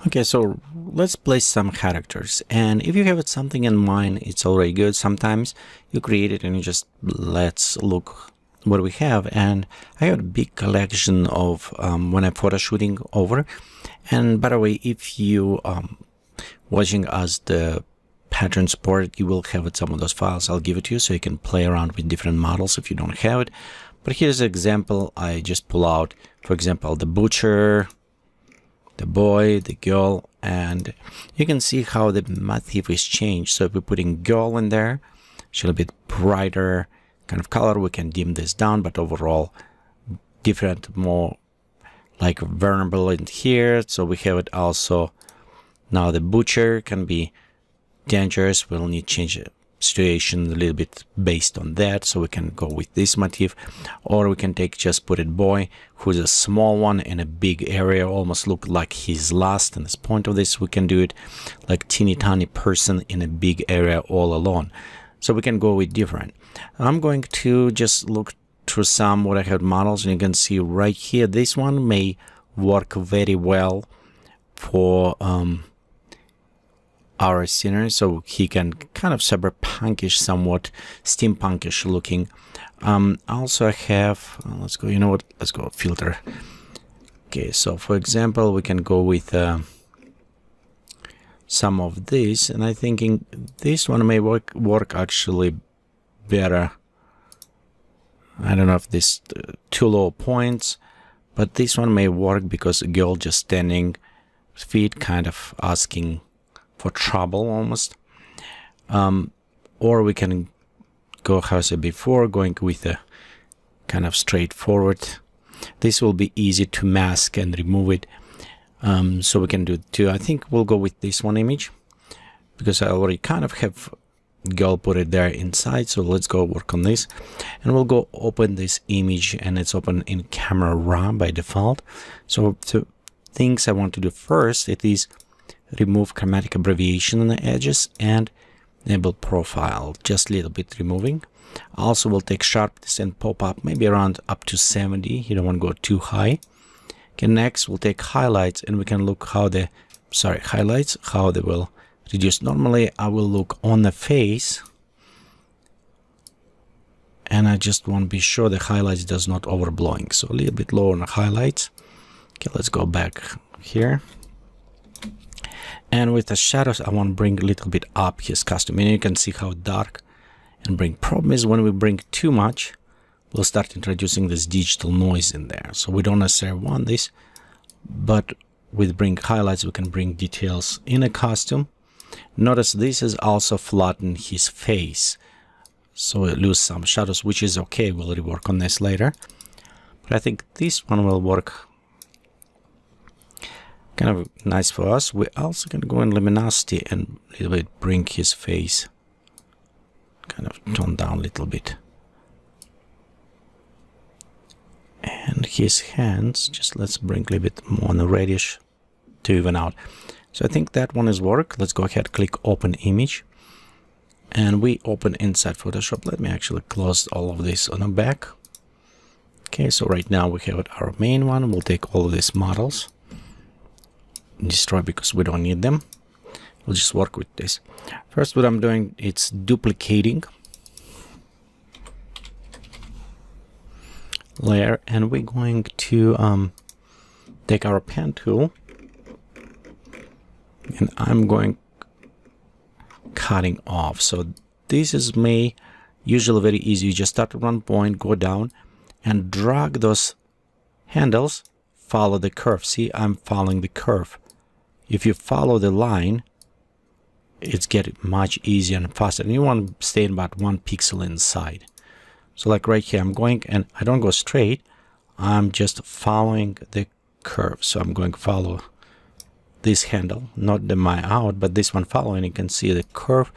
Okay, so let's place some characters, and if you have something in mind, it's already good. Sometimes you create it and you just let's look what we have. And I have a big collection of when I'm photo shooting over. And by the way, if you watching as the pattern support, you will have some of those files. I'll give it to you so you can play around with different models if you don't have it. But here's an example. I just pull out, for example, the butcher, the boy, the girl, and you can see how the motif is changed. So if we're putting girl in there, it's a little bit brighter kind of color. We can dim this down, but overall different, more like vulnerable in here. So we have it also. Now the butcher can be dangerous. We'll need to change the situation a little bit based on that. So we can go with this motif, or we can take just put it boy, who's a small one in a big area, almost look like he's lost. And this point of this, we can do it like teeny tiny person in a big area all alone. So we can go with different. I'm going to just look through some what I have models, and you can see right here, this one may work very well for our scenery, so he can kind of cyberpunkish, somewhat steampunkish looking. Also I have, let's go, you know what, let's go filter. Okay, so for example, we can go with some of this, and I'm thinking this one may work actually better. I don't know if this too low points, but this one may work because a girl just standing feet, kind of asking for trouble almost. Or we can go, how I said before, going with a kind of straightforward. This will be easy to mask and remove it. So we can do it too. I think we'll go with this one image because I already kind of have girl put it there inside. So let's go work on this, and we'll go open this image, and it's open in camera raw by default. So things I want to do first, it is remove chromatic abbreviation on the edges and enable profile, just a little bit removing. Also we'll take sharpness and pop up maybe around up to 70. You don't want to go too high. Okay, next we'll take highlights, and we can look how the highlights, how they will reduce. Normally I will look on the face, and I just want to be sure the highlights does not overblowing, so a little bit lower on the highlights. Okay, let's go back here. And with the shadows, I want to bring a little bit up his costume. And you can see how dark and bring. Problem is when we bring too much, we'll start introducing this digital noise in there. So we don't necessarily want this, but with bring highlights, we can bring details in a costume. Notice this is also flatten his face. So we lose some shadows, which is okay. We'll rework on this later. But I think this one will work kind of nice for us. We're also going to go in luminosity and a little bit bring his face, kind of tone down a little bit. And his hands, just let's bring a little bit more on the reddish to even out. So I think that one is work. Let's go ahead, click open image, and we open inside Photoshop. Let me actually close all of this on the back. Okay, so right now we have our main one. We'll take all of these models, destroy because we don't need them. We'll just work with this. First, what I'm doing, it's duplicating layer, and we're going to take our pen tool, and I'm going cutting off. So this is usually very easy. You just start at one point, go down and drag those handles, follow the curve. See, I'm following the curve. If you follow the line, it's getting much easier and faster. And you want to stay about 1 pixel inside. So like right here, I'm going, and I don't go straight. I'm just following the curve. So I'm going to follow this handle, not the my out, but this one following. You can see the curve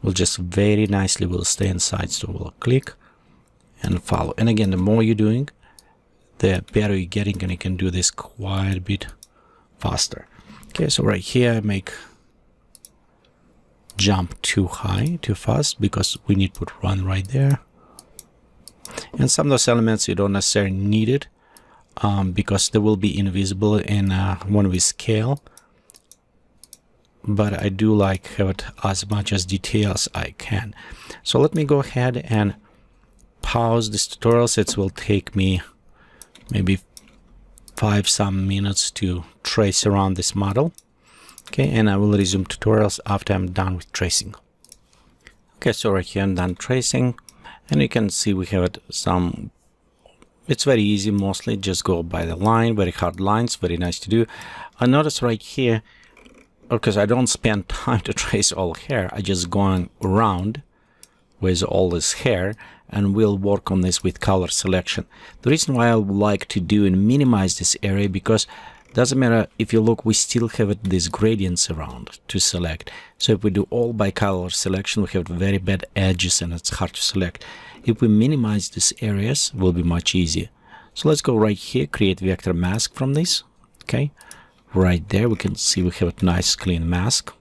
will just very nicely will stay inside. So we'll click and follow. And again, the more you're doing, the better you're getting, and you can do this quite a bit faster. Okay, so right here I make jump too high, too fast, because we need to put run right there. And some of those elements you don't necessarily need it, because they will be invisible in when we scale. but I do like have it as much as detail as I can. So let me go ahead and pause this tutorial. It will take me maybe 5 some minutes to trace around this model. Okay, and I will resume tutorials after I'm done with tracing. Okay, so right here I'm done tracing, and you can see we have some. It's very easy, mostly just go by the line, very hard lines, very nice to do. I notice right here, because I don't spend time to trace all hair, I just going around with all this hair, and we'll work on this with color selection. The reason why I would like to do and minimize this area, because doesn't matter if you look, we still have these gradients around to select. So if we do all by color selection, we have very bad edges and it's hard to select. If we minimize these areas, it will be much easier. So let's go right here, create vector mask from this. Okay, right there we can see we have a nice clean mask.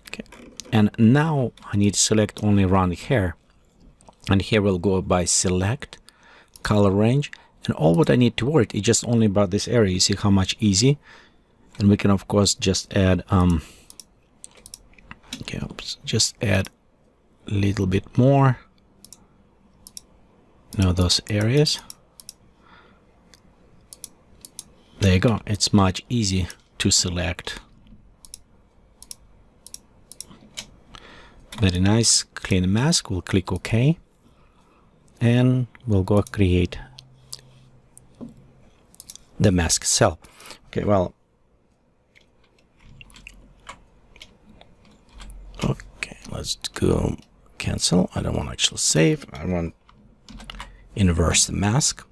Okay, and now I need to select only around hair, and here we'll go by select, color range. And all what I need to worry is just only about this area. You see how much easy? And we can of course just add just add a little bit more. Now those areas. There you go. It's much easier to select. Very nice, clean mask. We'll click OK, and we'll go create the mask cell. Okay, well, okay, let's go cancel. I don't want to actually save. I want inverse the mask.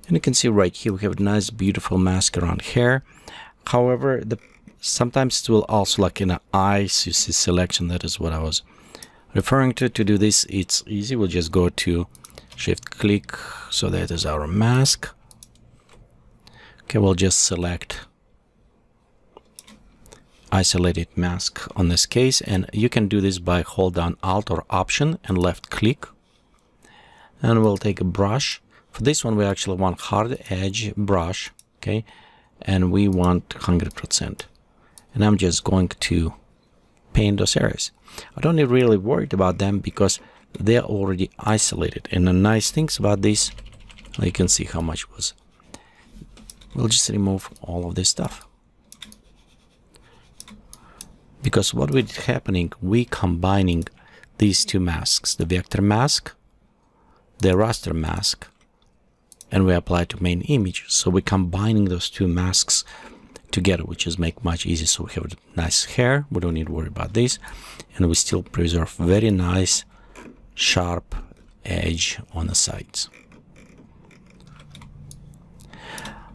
And you can see right here we have a nice beautiful mask around hair. However, sometimes it will also, like in the eyes, you see selection. That is what I was referring to. To do this, it's easy. We'll just go to shift click. So that is our mask. Okay, we'll just select isolated mask on this case, and you can do this by hold down Alt or Option and left click. And we'll take a brush. For this one, we actually want hard edge brush, okay, and we want 100%. And I'm just going to paint those areas. I don't really worried about them because they're already isolated. And the nice things about this, you can see how much was. We'll just remove all of this stuff. Because what is happening, we combining these two masks, the vector mask, the raster mask, and we apply to main image. So we're combining those two masks together, which is make much easier. So we have nice hair. We don't need to worry about this. And we still preserve very nice, sharp edge on the sides.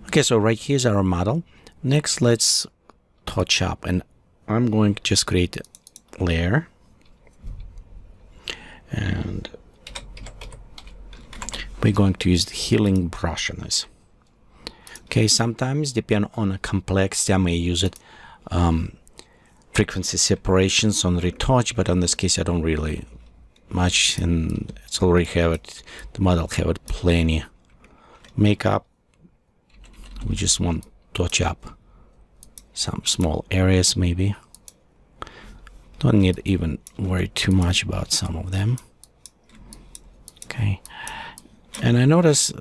Okay, so right here's our model. Next, let's touch up, and I'm going to just create a layer, and we're going to use the healing brush on this. Okay, sometimes depending on the complexity, I may use it frequency separations on retouch, but in this case, I don't really much, and it's already have it. The model have it plenty makeup. We just want to touch up some small areas, maybe. Don't need even worry too much about some of them. Okay, and I notice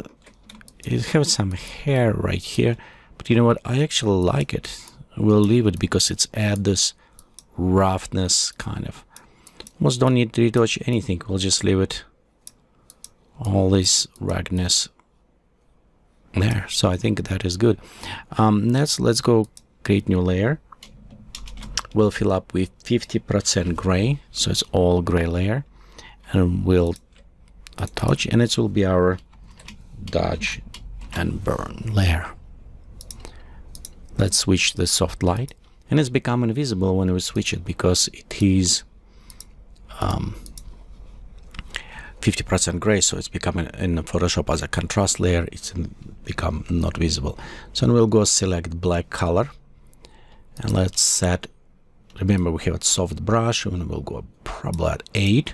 it has some hair right here, but you know what? I actually like it. We'll leave it because it's add this roughness kind of. Almost don't need to retouch anything. We'll just leave it all this ruggedness there. So I think that is good. Let's go create new layer. We'll fill up with 50% gray, so it's all gray layer, and we'll attach, and it will be our dodge and burn layer. Let's switch the soft light, and it's become invisible when we switch it because it is 50% gray, so it's becoming in Photoshop as a contrast layer. It's become not visible. So we'll go select black color, and let's set. Remember, we have a soft brush, and we'll go probably at 8.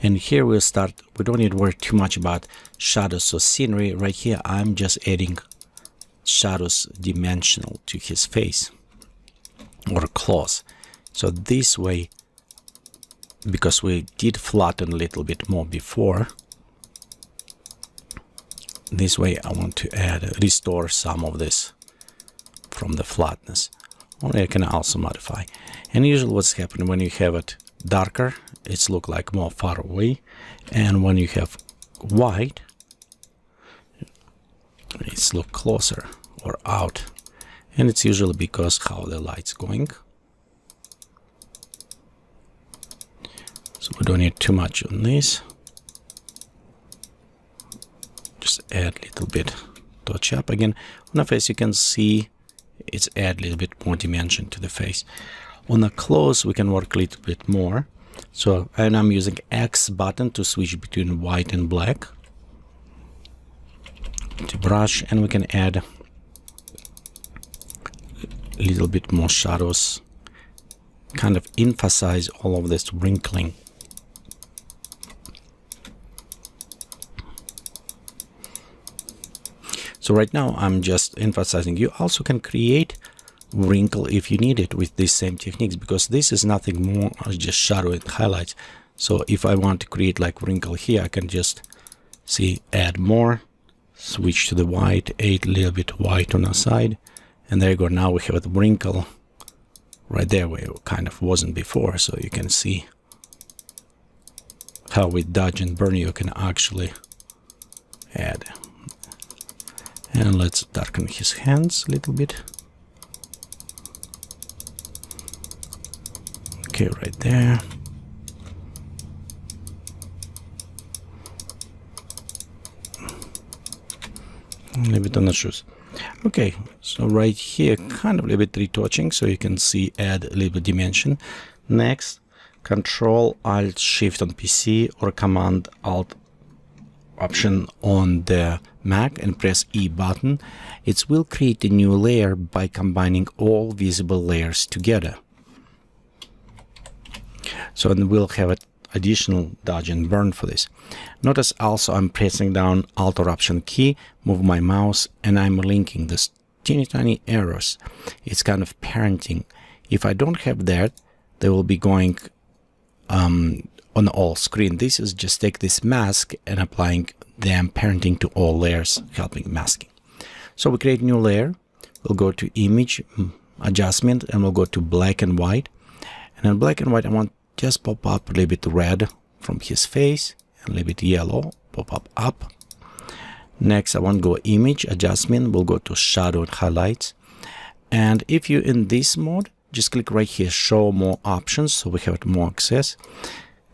And here we'll start. We don't need to worry too much about shadows or scenery. Right here, I'm just adding shadows dimensional to his face. or close. So this way, because we did flatten a little bit more before, this way I want to restore some of this from the flatness. Only I can also modify. And usually what's happening when you have it darker, it's look like more far away, and when you have white, it's look closer or out. And it's usually because how the light's going. So we don't need too much on this. Just add a little bit touch up. Again, on the face you can see it's add a little bit more dimension to the face. On the close we can work a little bit more. So, and I'm using X button to switch between white and black. To brush, and we can add a little bit more shadows, kind of emphasize all of this wrinkling. So right now I'm just emphasizing. You also can create wrinkle if you need it with these same techniques, because this is nothing more just shadow and highlights. So if I want to create like wrinkle here, I can just see add more, switch to the white, add a little bit white on the side, and there you go. Now we have a wrinkle right there where it kind of wasn't before. So you can see how with dodge and burn you can actually add. And let's darken his hands a little bit. Okay, right there. A little bit on the shoes. Okay, so right here, kind of a little bit retouching, so you can see add a little bit dimension. Next, Control-Alt-Shift on PC or Command-Alt option on the Mac and press E button. It will create a new layer by combining all visible layers together. So then we'll have an additional dodge and burn for this. Notice also I'm pressing down Alt or Option key, move my mouse, and I'm linking this tiny arrows. It's kind of parenting. If I don't have that, they will be going on the all screen. This is just take this mask and applying them parenting to all layers, helping masking. So we create a new layer. We'll go to image adjustment and we'll go to black and white. And in black and white, I want just pop up a little bit red from his face and a little bit yellow, pop up. Next, I want to go image adjustment. We'll go to shadow and highlights. And if you're in this mode, just click right here, show more options, so we have more access.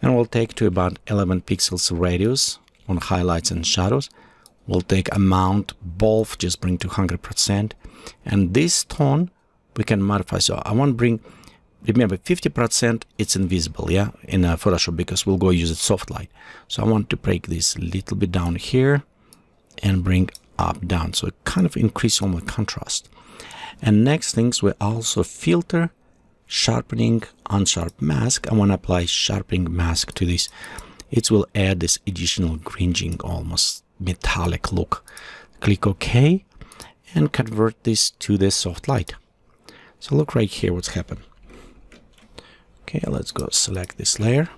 And we'll take to about 11 pixels radius on highlights and shadows. We'll take amount, both, just bring to 100%. And this tone, we can modify. So I want to bring, remember 50% it's invisible, yeah, in Photoshop, because we'll go use it soft light. So I want to break this a little bit down here and bring up, down. So it kind of increase all my contrast. And next things, we also filter, sharpening, unsharp mask. I want to apply sharpening mask to this. It will add this additional gringing, almost metallic look. Click OK and convert this to the soft light. So look right here what's happened. Okay, let's go select this layer.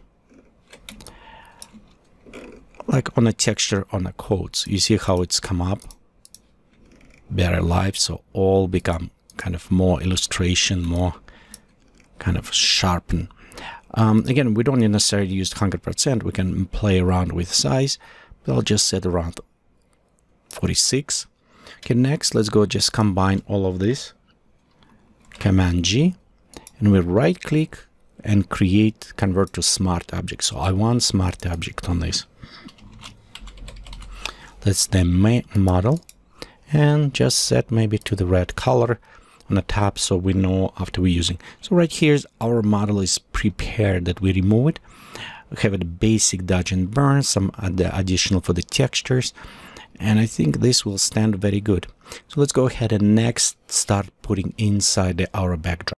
Like on a texture on the quotes, you see how it's come up better live, so all become kind of more illustration, more kind of sharpen. Again, we don't necessarily use 100%. We can play around with size, but I'll just set around 46. Okay, next, let's go just combine all of this. Command G, and we right click and create, convert to smart object. So I want smart object on this. That's the main model, and just set maybe to the red color on the top, so we know after we're using. So right here, our model is prepared that we remove it. We have a basic dodge and burn, some additional for the textures, and I think this will stand very good. So let's go ahead and next start putting inside our backdrop.